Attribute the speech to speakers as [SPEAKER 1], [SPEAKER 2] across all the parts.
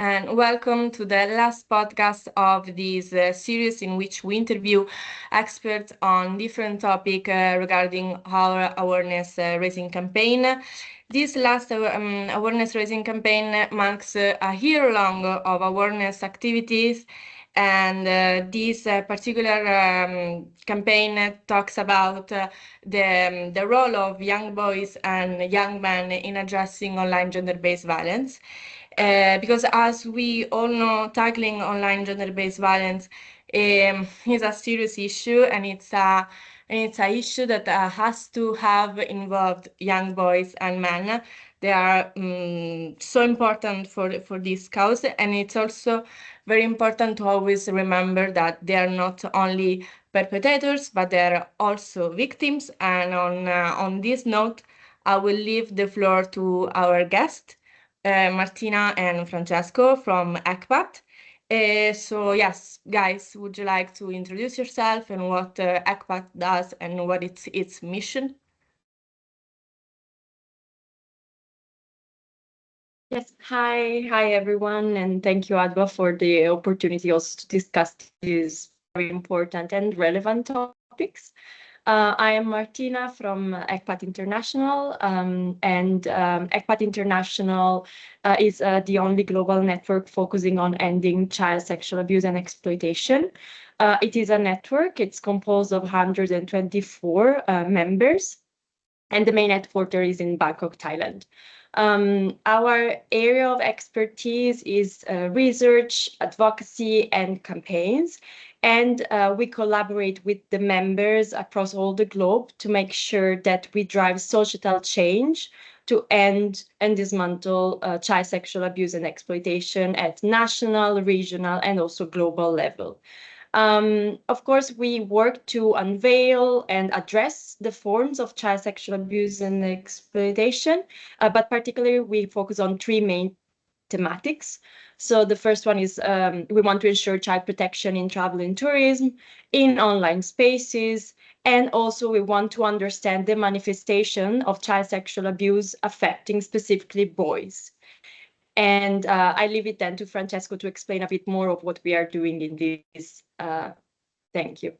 [SPEAKER 1] and welcome to the last podcast of this series in which we interview experts on different topics regarding our awareness raising campaign. This last awareness raising campaign marks a year long of awareness activities, and this particular campaign talks about the role of young boys and young men in addressing online gender-based violence. Because as we all know, tackling online gender-based violence is a serious issue, and it's a issue that has to have involved young boys and men. They are so important for this cause, and it's also very important to always remember that they are not only perpetrators, but they are also victims. And on this note, I will leave the floor to our guest, Martina and Francesco from ECPAT. So yes, guys, would you like to introduce yourself and what ECPAT does and what its mission?
[SPEAKER 2] Yes, hi everyone, and thank you, Adwa, for the opportunity also to discuss these very important and relevant topics. I am Martina from ECPAT International, and ECPAT International is the only global network focusing on ending child sexual abuse and exploitation. It is a network. It's composed of 124 members, and the main headquarters is in Bangkok, Thailand. Our area of expertise is research, advocacy, and campaigns. And we collaborate with the members across all the globe to make sure that we drive societal change to end and dismantle child sexual abuse and exploitation at national, regional, and also global level. Of course, we work to unveil and address the forms of child sexual abuse and exploitation, but particularly we focus on three main thematics. So the first one is we want to ensure child protection in travel and tourism, in online spaces, and also we want to understand the manifestation of child sexual abuse affecting specifically boys. And I leave it then to Francesco to explain a bit more of what we are doing in this. Thank you.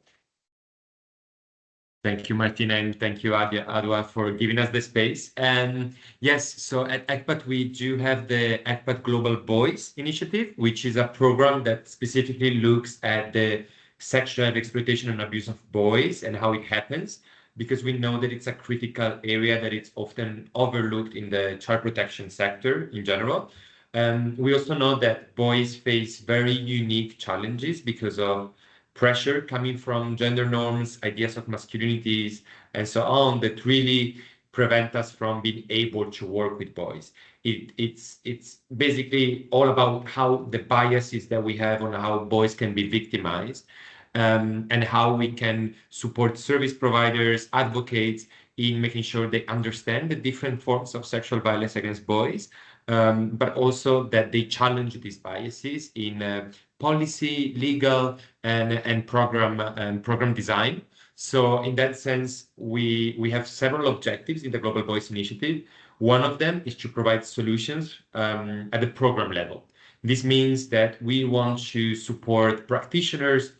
[SPEAKER 3] Thank you, Martina, and thank you, Adwa, for giving us the space. And yes, so at ECPAT, we do have the ECPAT Global Boys Initiative, which is a program that specifically looks at the sexual exploitation and abuse of boys and how it happens, because we know that it's a critical area that it's often overlooked in the child protection sector in general. We also know that boys face very unique challenges because of pressure coming from gender norms, ideas of masculinities, and so on, that really prevent us from being able to work with boys. It's basically all about how the biases that we have on how boys can be victimized, and how we can support service providers, advocates in making sure they understand the different forms of sexual violence against boys, but also that they challenge these biases in policy, legal, and program design. So in that sense, we have several objectives in the Global Boys Initiative. One of them is to provide solutions at the program level. This means that we want to support practitioners,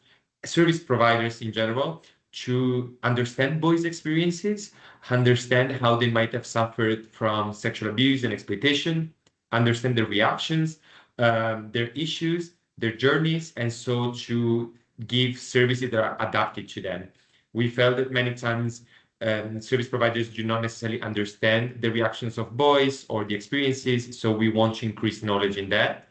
[SPEAKER 3] service providers in general, to understand boys' experiences, understand how they might have suffered from sexual abuse and exploitation, understand their reactions, their issues, their journeys, and so to give services that are adapted to them. We felt that many times service providers do not necessarily understand the reactions of boys or the experiences, so we want to increase knowledge in that.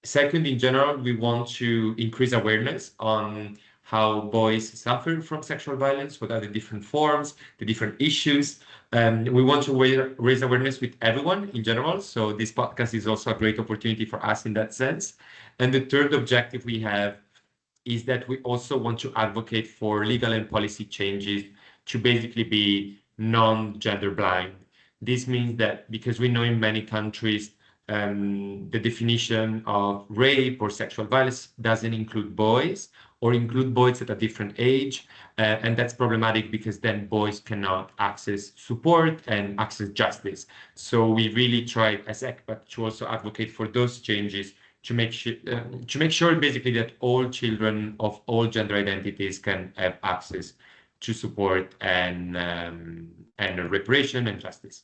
[SPEAKER 3] Second, in general, we want to increase awareness on how boys suffer from sexual violence, what are the different forms, the different issues. We want to raise awareness with everyone in general. So this podcast is also a great opportunity for us in that sense. And the third objective we have is that we also want to advocate for legal and policy changes to basically be non-gender blind. This means that because we know in many countries, the definition of rape or sexual violence doesn't include boys or include boys at a different age. And that's problematic because then boys cannot access support and access justice. So we really try as ECPAT to also advocate for those changes to make sure basically that all children of all gender identities can have access to support and reparation and justice.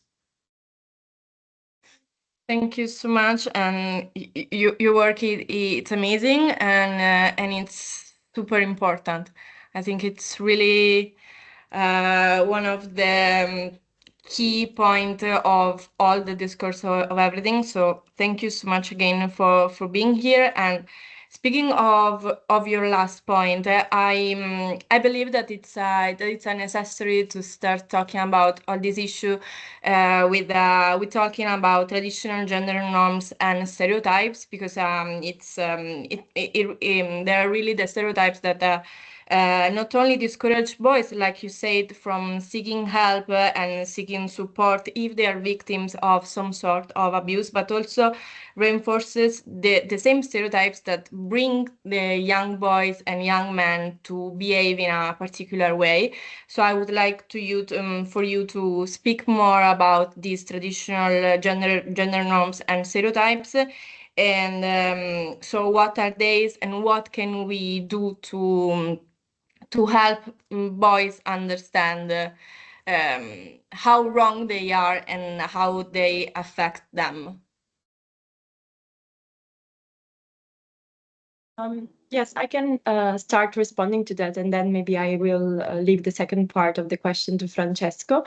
[SPEAKER 1] Thank you so much, and your work it's amazing, and it's super important. I think it's really one of the key point of all the discourse of everything. So thank you so much again for being here. And speaking of your last point, I believe that it's necessary to start talking about all this issue with talking about traditional gender norms and stereotypes, because there are really the stereotypes that not only discourage boys, like you said, from seeking help and seeking support if they are victims of some sort of abuse, but also reinforces the same stereotypes that bring the young boys and young men to behave in a particular way. So I would like for you to speak more about these traditional gender norms and stereotypes. And so what are these, and what can we do to help boys understand how wrong they are and how they affect them?
[SPEAKER 2] Yes, I can start responding to that, and then maybe I will leave the second part of the question to Francesco.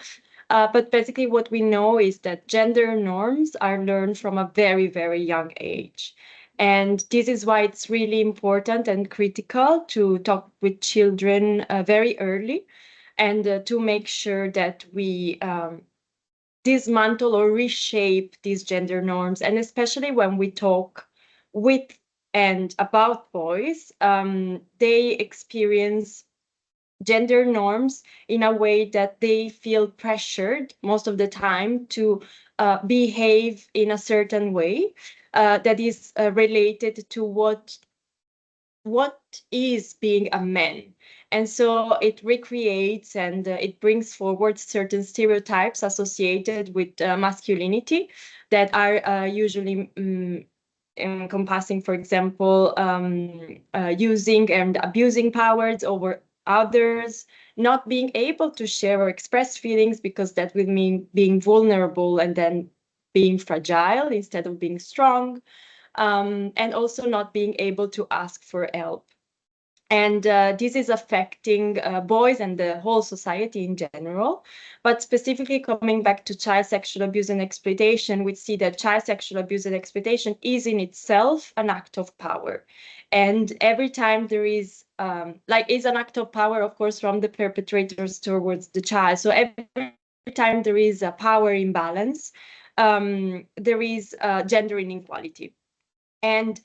[SPEAKER 2] But basically what we know is that gender norms are learned from a very, very young age. And this is why it's really important and critical to talk with children very early, and to make sure that we dismantle or reshape these gender norms. And especially when we talk with and about boys, they experience gender norms in a way that they feel pressured most of the time to behave in a certain way that is related to what is being a man. And so it recreates and it brings forward certain stereotypes associated with masculinity that are usually encompassing, for example, using and abusing powers over others, not being able to share or express feelings because that would mean being vulnerable and then being fragile instead of being strong, and also not being able to ask for help. And this is affecting boys and the whole society in general. But specifically coming back to child sexual abuse and exploitation, we see that child sexual abuse and exploitation is in itself an act of power. And every time there is, is an act of power, of course, from the perpetrators towards the child. So every time there is a power imbalance, there is gender inequality. And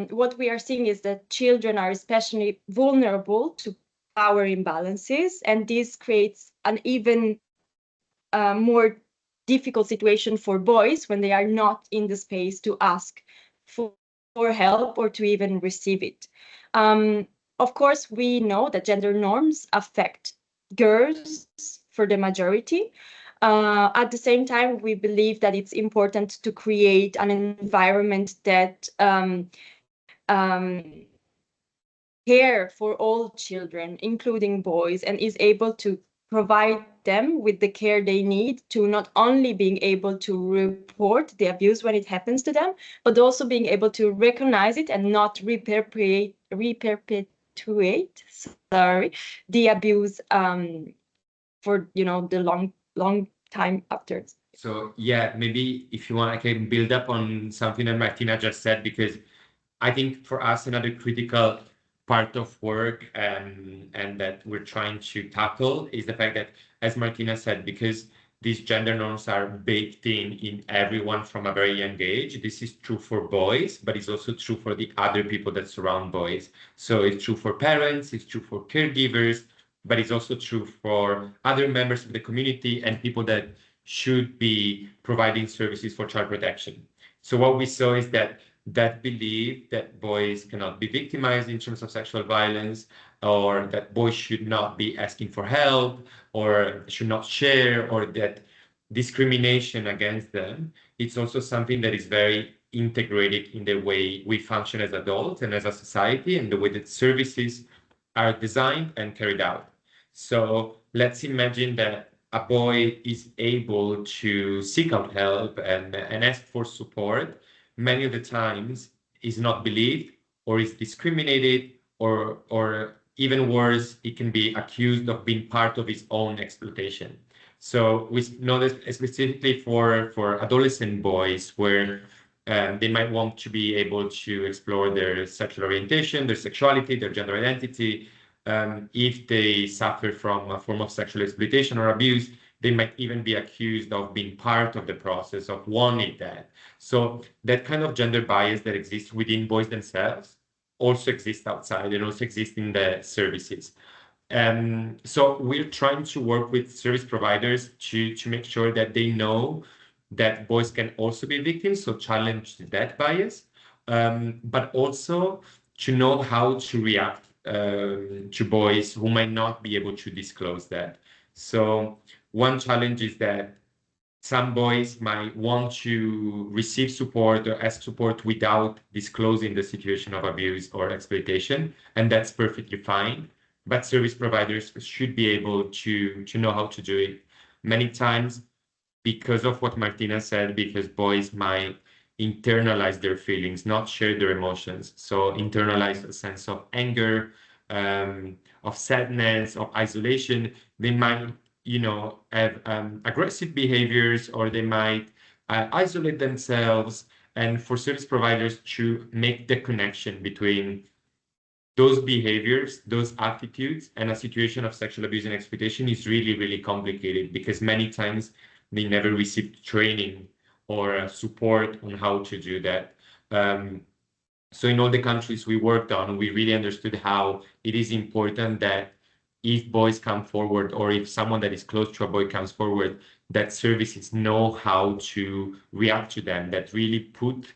[SPEAKER 2] what we are seeing is that children are especially vulnerable to power imbalances, and this creates an even more difficult situation for boys when they are not in the space to ask for help or to even receive it. Of course, we know that gender norms affect girls for the majority. At the same time, we believe that it's important to create an environment that care for all children, including boys, and is able to provide them with the care they need to not only being able to report the abuse when it happens to them, but also being able to recognize it and not reperpetuate the abuse for the long time after.
[SPEAKER 3] So yeah, maybe if you want, I can build up on something that Martina just said, because I think for us another critical part of work and that we're trying to tackle is the fact that, as Martina said, because these gender norms are baked in everyone from a very young age. This is true for boys, but it's also true for the other people that surround boys. So it's true for parents, it's true for caregivers, but it's also true for other members of the community and people that should be providing services for child protection. So what we saw is that belief that boys cannot be victimized in terms of sexual violence, or that boys should not be asking for help, or should not share, or that discrimination against them, it's also something that is very integrated in the way we function as adults and as a society, and the way that services are designed and carried out. So let's imagine that a boy is able to seek out help and ask for support. Many of the times is not believed or is discriminated, or even worse, it can be accused of being part of his own exploitation. So we know this specifically for adolescent boys, where they might want to be able to explore their sexual orientation, their sexuality, their gender identity. If they suffer from a form of sexual exploitation or abuse, they might even be accused of being part of the process, of wanting that. So that kind of gender bias that exists within boys themselves also exists outside and also exists in the services. So we're trying to work with service providers to make sure that they know that boys can also be victims, so challenge that bias, but also to know how to react to boys who might not be able to disclose that. So one challenge is that some boys might want to receive support or ask support without disclosing the situation of abuse or exploitation, and that's perfectly fine. But service providers should be able to know how to do it. Many times, because of what Martina said, because boys might internalize their feelings, not share their emotions. So internalize a sense of anger, of sadness, of isolation. They might, have aggressive behaviors, or they might isolate themselves. And for service providers to make the connection between those behaviors, those attitudes, and a situation of sexual abuse and exploitation is really, really complicated, because many times they never received training or support on how to do that. So in all the countries we worked on, we really understood how it is important that if boys come forward, or if someone that is close to a boy comes forward, that services know how to react to them, that really put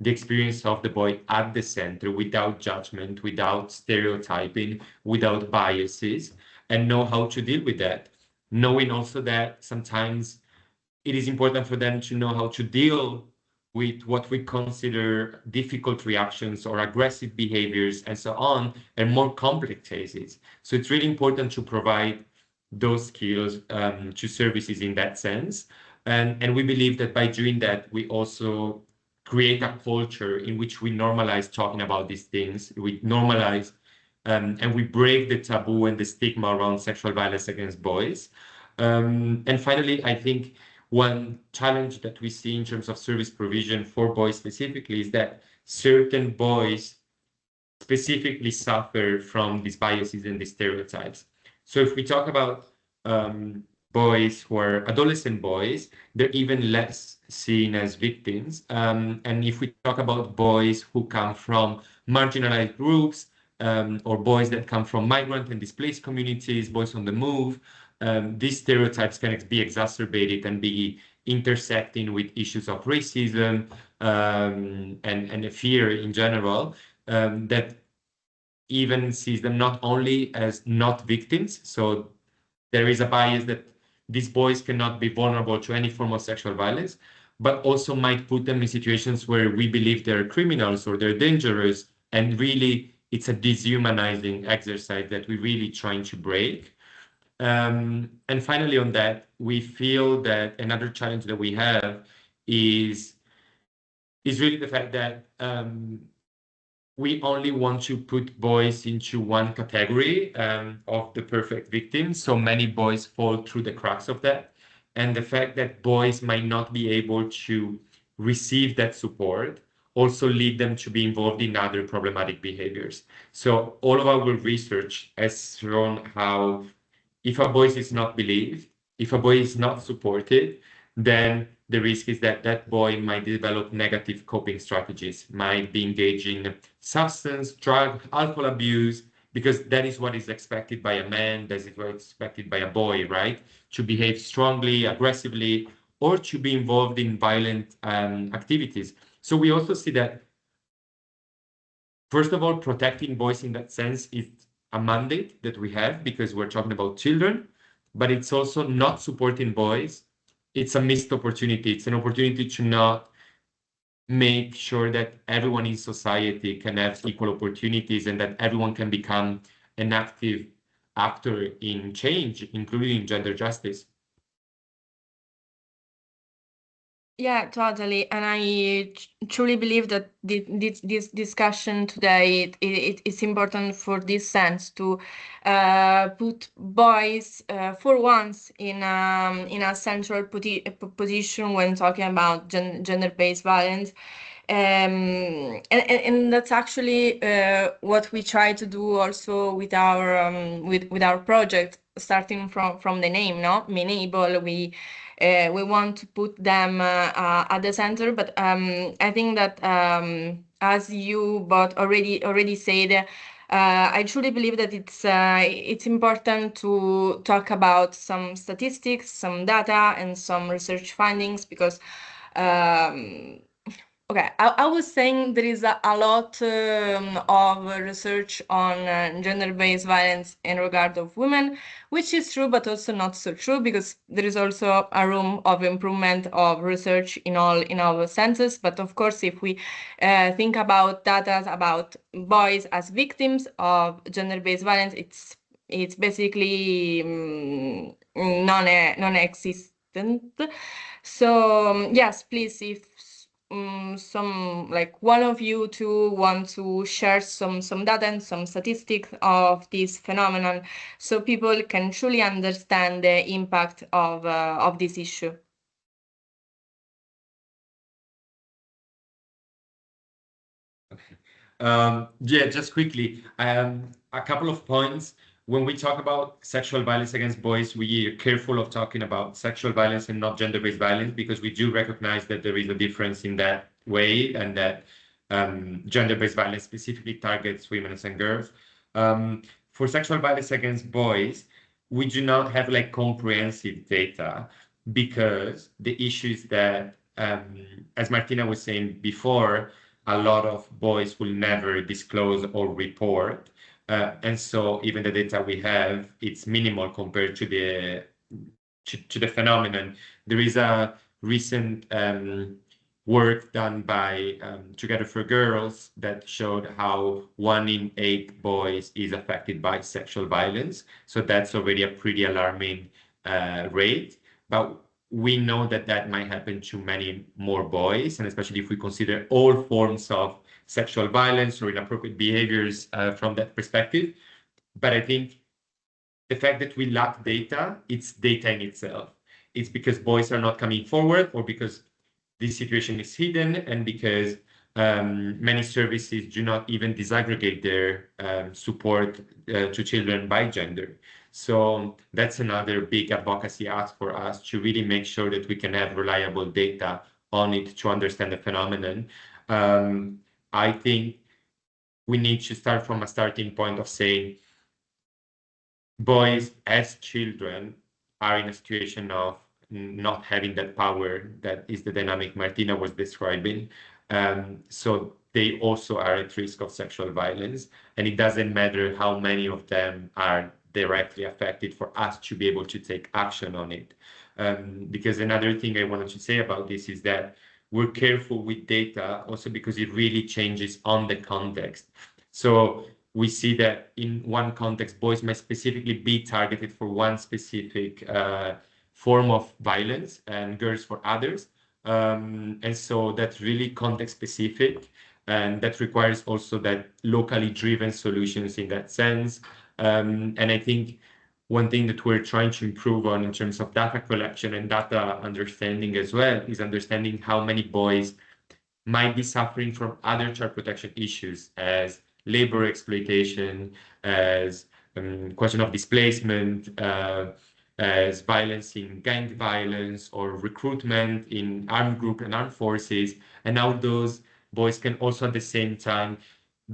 [SPEAKER 3] the experience of the boy at the center, without judgment, without stereotyping, without biases, and know how to deal with that. Knowing also that sometimes it is important for them to know how to deal with what we consider difficult reactions or aggressive behaviors and so on, and more complex cases. So it's really important to provide those skills to services in that sense. And we believe that by doing that, we also create a culture in which we normalize talking about these things. We normalize and we break the taboo and the stigma around sexual violence against boys. And finally, I think one challenge that we see in terms of service provision for boys specifically is that certain boys specifically suffer from these biases and these stereotypes. So if we talk about boys who are adolescent boys, they're even less seen as victims. And if we talk about boys who come from marginalized groups, or boys that come from migrant and displaced communities, boys on the move, these stereotypes can be exacerbated and be intersecting with issues of racism and fear in general, that even sees them not only as not victims. So there is a bias that these boys cannot be vulnerable to any form of sexual violence, but also might put them in situations where we believe they're criminals or they're dangerous. And really, it's a dehumanizing exercise that we're really trying to break. And finally, on that, we feel that another challenge that we have is really the fact that we only want to put boys into one category of the perfect victim. So many boys fall through the cracks of that. And the fact that boys might not be able to receive that support also lead them to be involved in other problematic behaviors. So all of our research has shown how if a boy is not believed, if a boy is not supported, then the risk is that that boy might develop negative coping strategies, might be engaging in substance, drug, alcohol abuse, because that is what is expected by a man, that is what is expected by a boy, right? To behave strongly, aggressively, or to be involved in violent activities. So we also see that, first of all, protecting boys in that sense is a mandate that we have because we're talking about children, but it's also not supporting boys. It's a missed opportunity. It's an opportunity to not make sure that everyone in society can have equal opportunities and that everyone can become an active actor in change, including gender justice.
[SPEAKER 1] Yeah, totally. And I truly believe that this discussion today, it's important for this sense to put boys for once in a central position when talking about gender-based violence. And that's actually what we try to do also with our with our project, starting from the name, no? menABLE. We want to put them at the center, but I think that as you both already said, I truly believe that it's important to talk about some statistics, some data, and some research findings, because okay, I was saying there is a lot of research on gender-based violence in regard of women, which is true, but also not so true, because there is also a room of improvement of research in all senses. But of course, if we think about data about boys as victims of gender-based violence, it's basically non-existent. So yes, please, if some like one of you two want to share some data and some statistics of this phenomenon, so people can truly understand the impact of this issue.
[SPEAKER 3] Yeah, just quickly, a couple of points. When we talk about sexual violence against boys, we are careful of talking about sexual violence and not gender-based violence, because we do recognize that there is a difference in that way, and that gender-based violence specifically targets women and girls. For sexual violence against boys, we do not have like comprehensive data, because the issue is that, as Martina was saying before, a lot of boys will never disclose or report. And so even the data we have, it's minimal compared to the phenomenon. There is a recent work done by Together for Girls that showed how 1 in 8 boys is affected by sexual violence. So that's already a pretty alarming rate. But we know that that might happen to many more boys, and especially if we consider all forms of sexual violence or inappropriate behaviors from that perspective. But I think the fact that we lack data, it's data in itself. It's because boys are not coming forward, or because this situation is hidden, and because many services do not even disaggregate their support to children by gender. So that's another big advocacy ask for us, to really make sure that we can have reliable data on it to understand the phenomenon. I think we need to start from a starting point of saying boys as children are in a situation of not having that power. That is the dynamic Martina was describing. So they also are at risk of sexual violence, and it doesn't matter how many of them are directly affected for us to be able to take action on it. Because another thing I wanted to say about this is that we're careful with data also because it really changes on the context. So we see that in one context, boys may specifically be targeted for one specific form of violence, and girls for others. And so that's really context specific, and that requires also that locally driven solutions in that sense. And I think one thing that we're trying to improve on in terms of data collection and data understanding as well is understanding how many boys might be suffering from other child protection issues, as labor exploitation, as question of displacement, as violence in gang violence, or recruitment in armed group and armed forces. And now those boys can also at the same time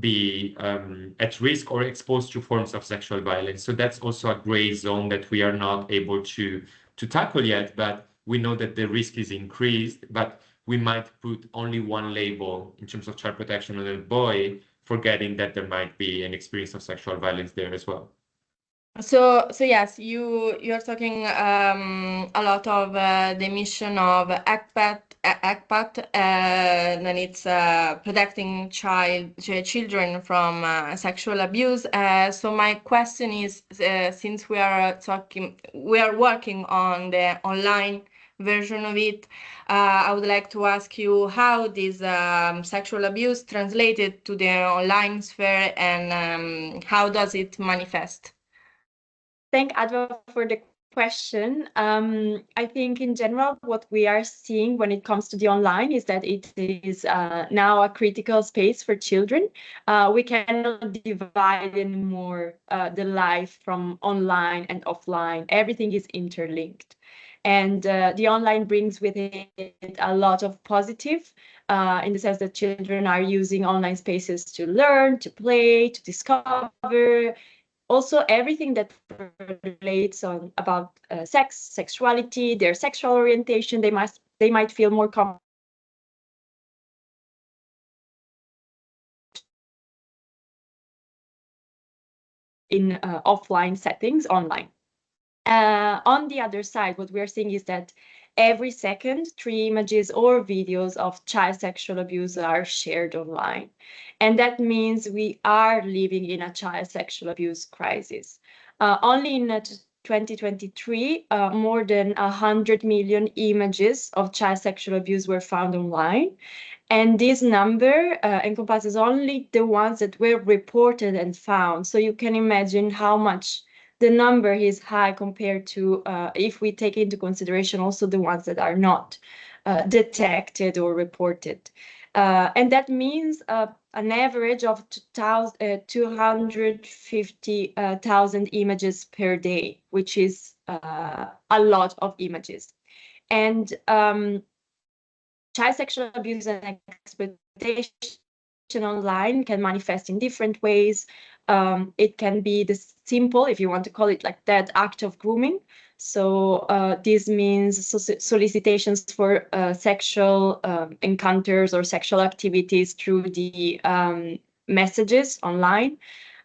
[SPEAKER 3] be at risk or exposed to forms of sexual violence. So that's also a gray zone that we are not able to tackle yet, but we know that the risk is increased, but we might put only one label in terms of child protection on a boy, forgetting that there might be an experience of sexual violence there as well.
[SPEAKER 1] So yes, you're talking a lot of the mission of ECPAT ECPAT, then it's protecting children from sexual abuse. So my question is, since we are working on the online version of it, I would like to ask you how this sexual abuse translated to the online sphere, and how does it manifest?
[SPEAKER 2] Thank Adwa for the question. I think in general, what we are seeing when it comes to the online is that it is now a critical space for children. We cannot divide anymore the life from online and offline. Everything is interlinked. And the online brings with it a lot of positive, in the sense that children are using online spaces to learn, to play, to discover, also everything that relates on about sex, sexuality, their sexual orientation. They might feel more comfortable in offline settings online. On the other side, what we are seeing is that every second, 3 images or videos of child sexual abuse are shared online. And that means we are living in a child sexual abuse crisis. Only in 2023, more than 100 million images of child sexual abuse were found online. And this number encompasses only the ones that were reported and found. So you can imagine how much the number is high compared to if we take into consideration also the ones that are not detected or reported. And that means an average of 250,000 images per day, which is a lot of images. And child sexual abuse and exploitation online can manifest in different ways. It can be the simple, if you want to call it like that, act of grooming. So this means solicitations for sexual encounters or sexual activities through the messages online.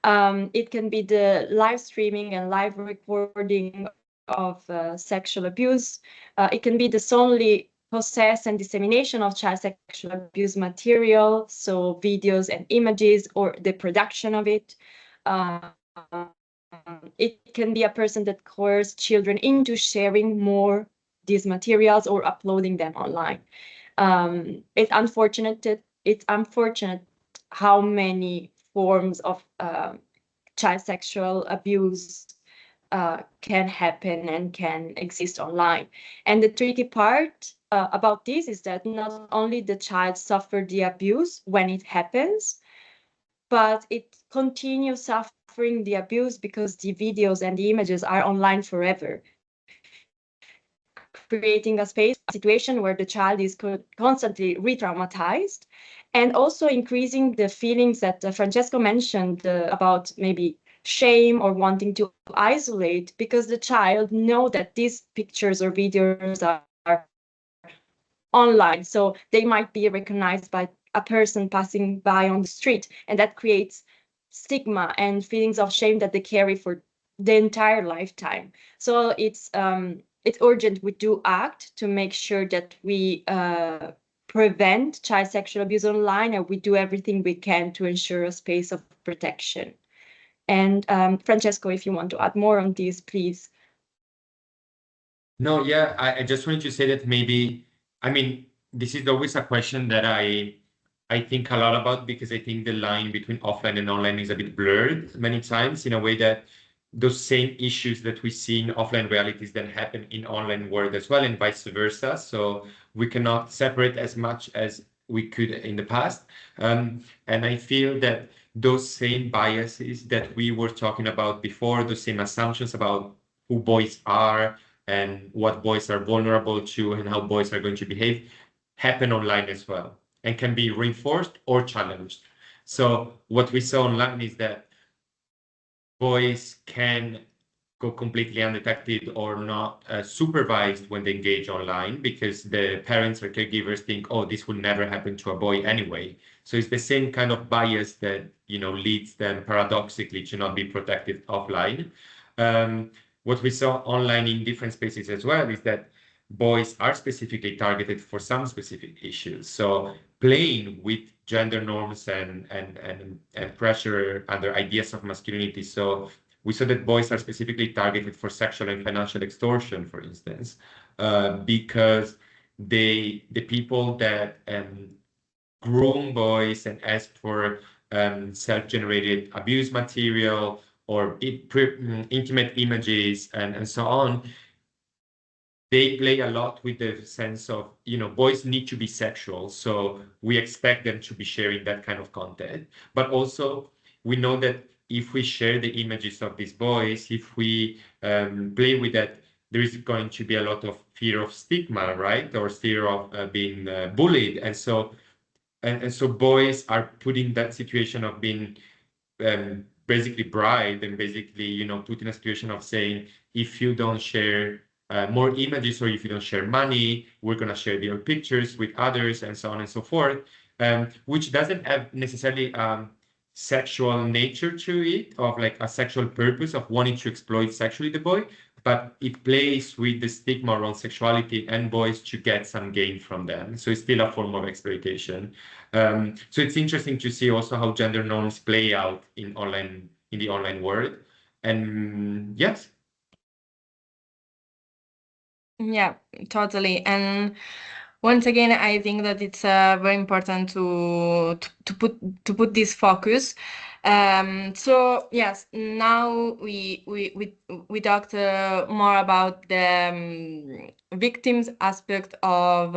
[SPEAKER 2] It can be the live streaming and live recording of sexual abuse. It can be the solely possess and dissemination of child sexual abuse material, so videos and images, or the production of it. It can be a person that coerces children into sharing more these materials or uploading them online. It's unfortunate how many forms of child sexual abuse can happen and can exist online. And the tricky part about this is that not only the child suffer the abuse when it happens, but it continues suffering the abuse because the videos and the images are online forever, creating a situation where the child is constantly re-traumatized, and also increasing the feelings that Francesco mentioned about maybe shame or wanting to isolate, because the child know that these pictures or videos are online, so they might be recognized by a person passing by on the street, and that creates stigma and feelings of shame that they carry for the entire lifetime. So it's urgent we do act to make sure that we prevent child sexual abuse online, and we do everything we can to ensure a space of protection. And Francesco, if you want to add more on this, please.
[SPEAKER 3] No, yeah, I just wanted to say that maybe, I mean, this is always a question that I think a lot about, because I think the line between offline and online is a bit blurred many times, in a way that those same issues that we see in offline realities then happen in online world as well, and vice versa. So we cannot separate as much as we could in the past. And I feel that those same biases that we were talking about before, those same assumptions about who boys are and what boys are vulnerable to and how boys are going to behave, happen online as well, and can be reinforced or challenged. So what we saw online is that boys can go completely undetected or not supervised when they engage online, because the parents or caregivers think, oh, this will never happen to a boy anyway. So it's the same kind of bias that, you know, leads them paradoxically to not be protected offline. What we saw online in different spaces as well is that boys are specifically targeted for some specific issues. So playing with gender norms and pressure under ideas of masculinity. So we saw that boys are specifically targeted for sexual and financial extortion, for instance, because the people that groom boys and ask for self-generated abuse material or intimate images and so on, they play a lot with the sense of, boys need to be sexual, so we expect them to be sharing that kind of content. But also, we know that if we share the images of these boys, if we play with that, there is going to be a lot of fear of stigma, right? Or fear of being bullied. And so boys are put in that situation of being basically bribed and basically, put in a situation of saying, if you don't share more images or if you don't share money, we're going to share your pictures with others and so on and so forth, which doesn't have necessarily sexual nature to it, of like a sexual purpose of wanting to exploit sexually the boy, but it plays with the stigma around sexuality and boys to get some gain from them. So it's still a form of exploitation. So it's interesting to see also how gender norms play out in the online world. And yes.
[SPEAKER 1] Yeah, totally. And once again, I think that it's very important to put this focus. So yes, now we talked more about the victims aspect of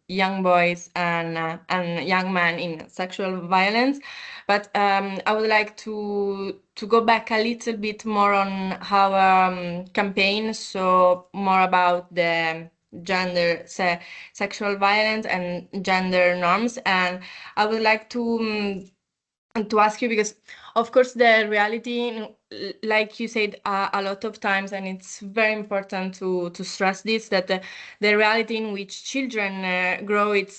[SPEAKER 1] young boys and young men in sexual violence, but I would like to go back a little bit more on our campaign, so more about the gender, sexual violence and gender norms. And I would like to ask you, because of course the reality, like you said a lot of times, and it's very important to stress this, that the reality in which children grow, it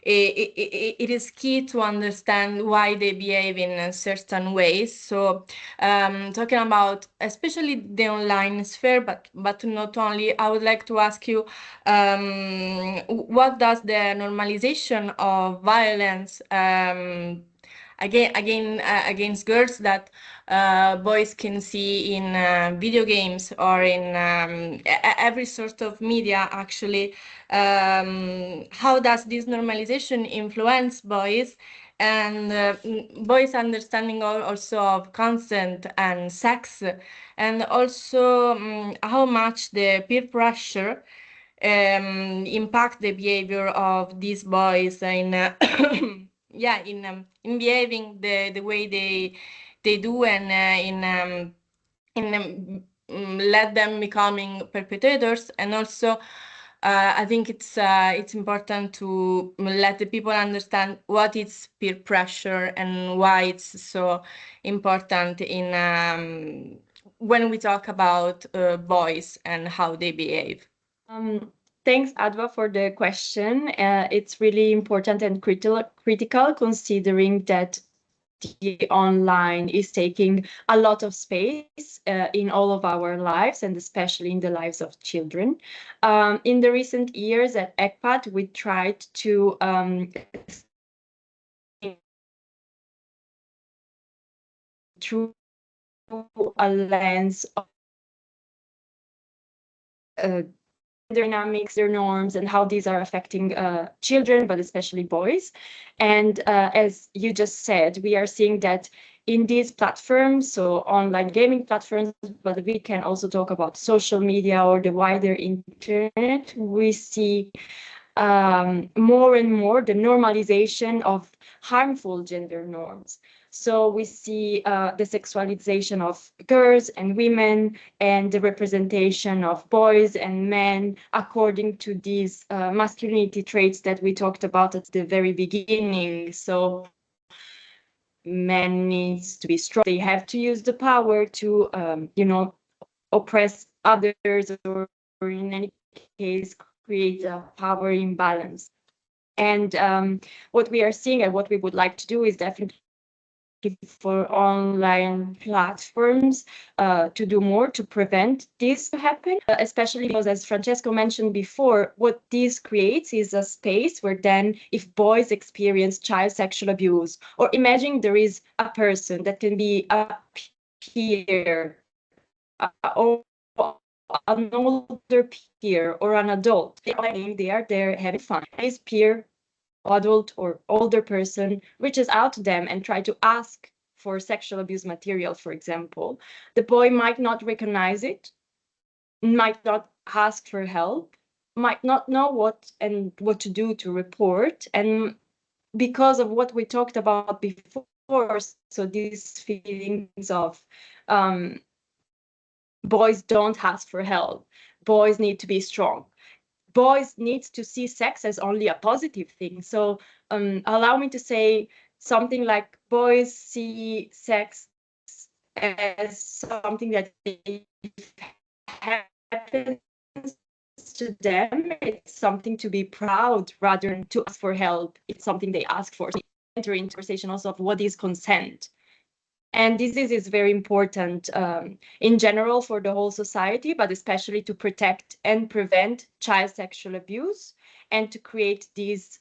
[SPEAKER 1] is key to understand why they behave in certain ways. So talking about especially the online sphere, but not only, I would like to ask you, what does the normalization of violence against girls that boys can see in video games or in every sort of media, actually, how does this normalization influence boys and boys' understanding also of consent and sex, and also how much the peer pressure impact the behavior of these boys in yeah, in behaving the way they do, and let them becoming perpetrators. And also I think it's important to let the people understand what is peer pressure and why it's so important in when we talk about boys and how they behave.
[SPEAKER 2] Thanks, Adwa, for the question. It's really important and critical, considering that the online is taking a lot of space in all of our lives, and especially in the lives of children. In the recent years at ECPAT, we tried to through a lens of dynamics, their norms, and how these are affecting children, but especially boys. And as you just said, we are seeing that in these platforms, so online gaming platforms, but we can also talk about social media or the wider internet, we see more and more the normalization of harmful gender norms. So we see the sexualization of girls and women, and the representation of boys and men according to these masculinity traits that we talked about at the very beginning. So men needs to be strong. They have to use the power to, oppress others, or in any case, create a power imbalance. And what we are seeing and what we would like to do is definitely for online platforms to do more to prevent this to happen, especially because, as Francesco mentioned before, what this creates is a space where then if boys experience child sexual abuse, or imagine there is a person that can be a peer or an older peer or an adult, they are there having fun. This peer, adult or older person reaches out to them and try to ask for sexual abuse material, for example, the boy might not recognize it, might not ask for help, might not know what to do to report. And because of what we talked about before, so these feelings of boys don't ask for help, boys need to be strong, boys need to see sex as only a positive thing. So allow me to say something like boys see sex as something that happens to them. It's something to be proud rather than to ask for help. It's something they ask for. So enter into conversation also of what is consent. And this is very important in general for the whole society, but especially to protect and prevent child sexual abuse and to create this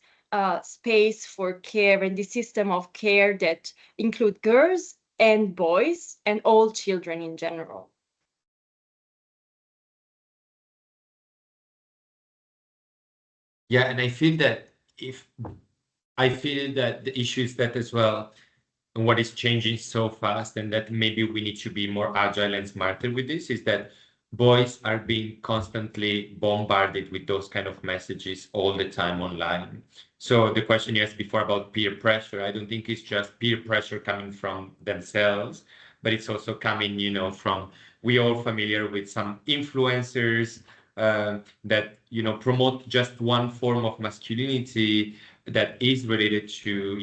[SPEAKER 2] space for care and the system of care that include girls and boys and all children in general.
[SPEAKER 3] Yeah, and I feel that the issue is that as well, and what is changing so fast, and that maybe we need to be more agile and smarter with this, is that boys are being constantly bombarded with those kind of messages all the time online. So the question you asked before about peer pressure, I don't think it's just peer pressure coming from themselves, but it's also coming, from, we all familiar with some influencers that, promote just one form of masculinity that is related to,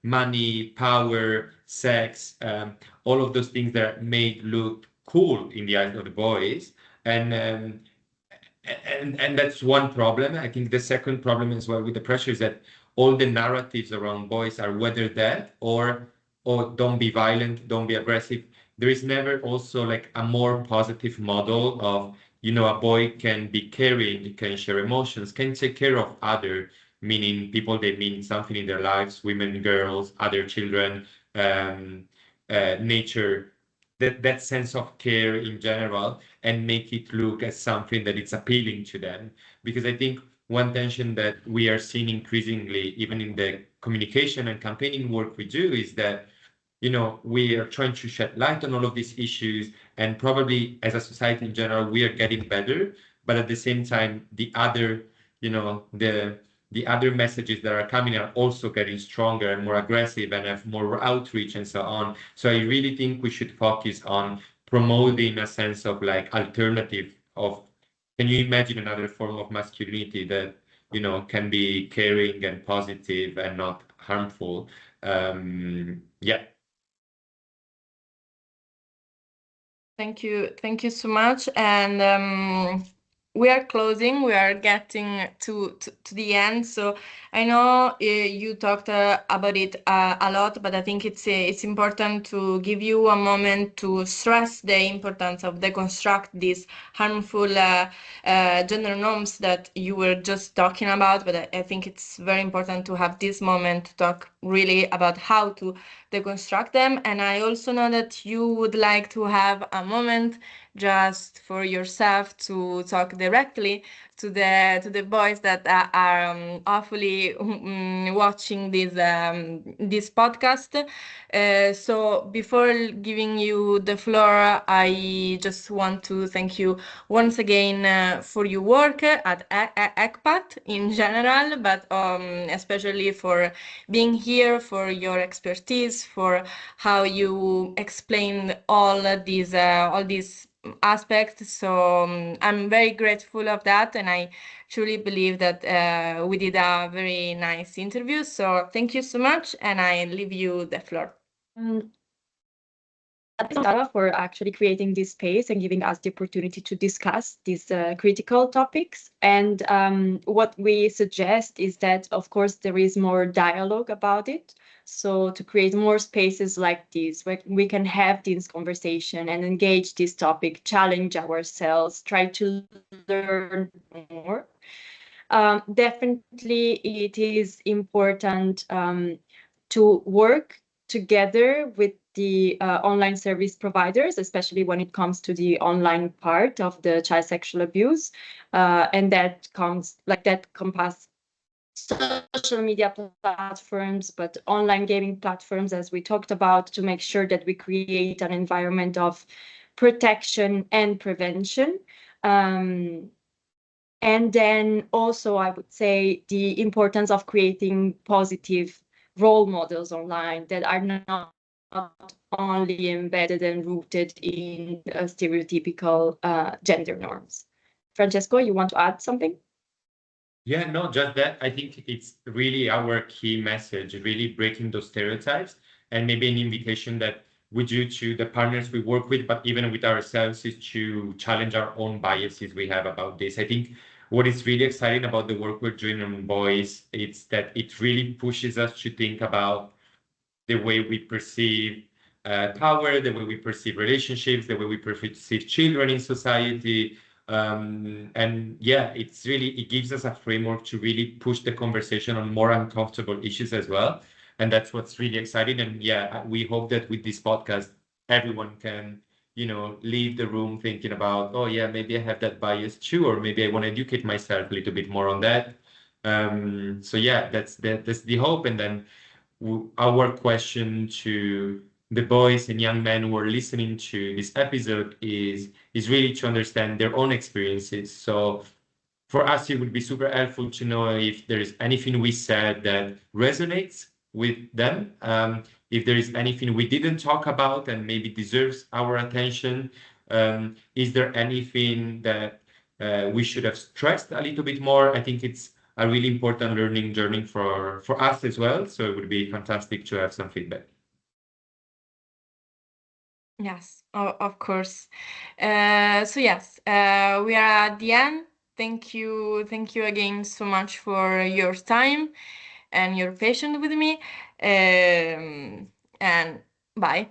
[SPEAKER 3] money, power, sex, all of those things that are made look cool in the eyes of the boys. And that's one problem. I think the second problem as well with the pressure is that all the narratives around boys are whether that or don't be violent, don't be aggressive. There is never also like a more positive model of, a boy can be caring, can share emotions, can take care of other, meaning people that mean something in their lives, women, girls, other children, nature, that sense of care in general, and make it look as something that it's appealing to them. Because I think one tension that we are seeing increasingly, even in the communication and campaigning work we do, is that, we are trying to shed light on all of these issues, and probably as a society in general, we are getting better. But at the same time, the other messages that are coming are also getting stronger and more aggressive and have more outreach and so on. So I really think we should focus on promoting a sense of like alternative of, can you imagine another form of masculinity that, can be caring and positive and not harmful? Yeah.
[SPEAKER 1] Thank you so much. And we are closing. We are getting to the end. So I know you talked about it a lot, but I think it's important to give you a moment to stress the importance of deconstruct these harmful gender norms that you were just talking about. But I think it's very important to have this moment to talk really about how to deconstruct them. And I also know that you would like to have a moment just for yourself to talk directly to the boys that are hopefully watching this podcast. So before giving you the floor, I just want to thank you once again for your work at ECPAT in general, but especially for being here, for your expertise, for how you explained all these aspects. So I'm very grateful of that, and I truly believe that we did a very nice interview. So thank you so much, and I leave you the floor.
[SPEAKER 2] Adwa for actually creating this space and giving us the opportunity to discuss these critical topics. And what we suggest is that, of course, there is more dialogue about it. So to create more spaces like this, where we can have this conversation and engage this topic, challenge ourselves, try to learn more. Definitely, it is important to work together with the online service providers, especially when it comes to the online part of the child sexual abuse, and that encompass social media platforms, but online gaming platforms, as we talked about, to make sure that we create an environment of protection and prevention. And then also, I would say the importance of creating positive role models online that are not only embedded and rooted in stereotypical gender norms. Francesco, you want to add something?
[SPEAKER 3] Yeah, no, just that. I think it's really our key message, really breaking those stereotypes, and maybe an invitation that we do to the partners we work with, but even with ourselves, is to challenge our own biases we have about this. I think what is really exciting about the work we're doing on boys, it's that it really pushes us to think about the way we perceive power, the way we perceive relationships, the way we perceive children in society. And yeah, it gives us a framework to really push the conversation on more uncomfortable issues as well. And that's what's really exciting. And yeah, we hope that with this podcast, everyone can, leave the room thinking about, oh yeah, maybe I have that bias too, or maybe I want to educate myself a little bit more on that. So yeah, that's the hope. And then our question to the boys and young men who are listening to this episode is really to understand their own experiences. So for us, it would be super helpful to know if there is anything we said that resonates with them, if there is anything we didn't talk about and maybe deserves our attention. Is there anything that we should have stressed a little bit more? I think it's a really important learning journey for us as well. So it would be fantastic to have some feedback.
[SPEAKER 1] Yes, of course. So yes, we are at the end. Thank you again so much for your time and your patience with me. And bye.